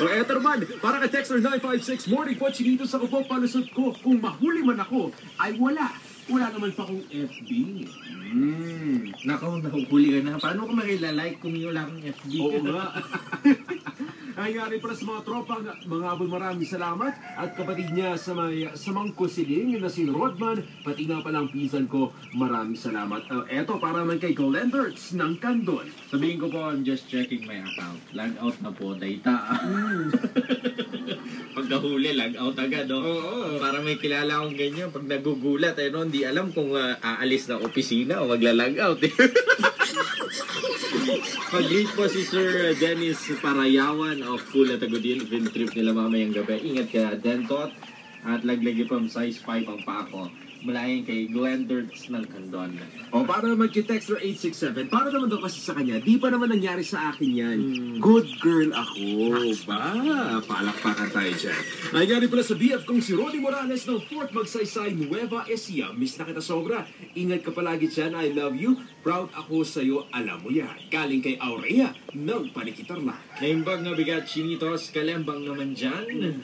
O eto naman, para kay Texter 956, morning po, chinito sa kupo, palusot ko. Kung mahuli man ako, ay wala. Wala naman pa akong FB. Nako, nahuhuli ka na. Paano ko makilike kung wala kang FB? Oo nga. Ay nga rin pala sa mga tropa, mga abon, maraming salamat. At kapatid niya sa Mangko Siling na si Rodman, pati nga palang pinsan ko, maraming salamat. Eto, para man kay Colenderts ng Kandon. Sabihin ko po, I'm just checking my account. Log out na po, data. Pagkahuli, log out agad, no? Oo. Para may kilala akong ganyan. Pag nagugulat, no, hindi alam kung aalis na opisina o magla-log out. Pag-greet po si Sir Dennis Parayawan of Pula Tagudin. Field trip nila mamayang gabi. Ingat ka, Dentot. At laglagi pa size 5 ang paa ko. Mulayan kay Glenderts ng Kandon. O para naman kay Texter 867, para naman daw kasi sa kanya, di pa naman nangyari sa akin yan. Good girl ako. Ba, palakpakan tayo dyan. Ay nga rin pala sa BF kong si Ronnie Morales ng Fort Magsaysay, Nueva Ecija. Miss na kita sobra. Ingat ka palagi dyan. I love you. Proud ako sa'yo. Alam mo yan. Galing kay Aurea ng Panikitarla. Naimbag na bigat, chinitos, kalembang naman dyan.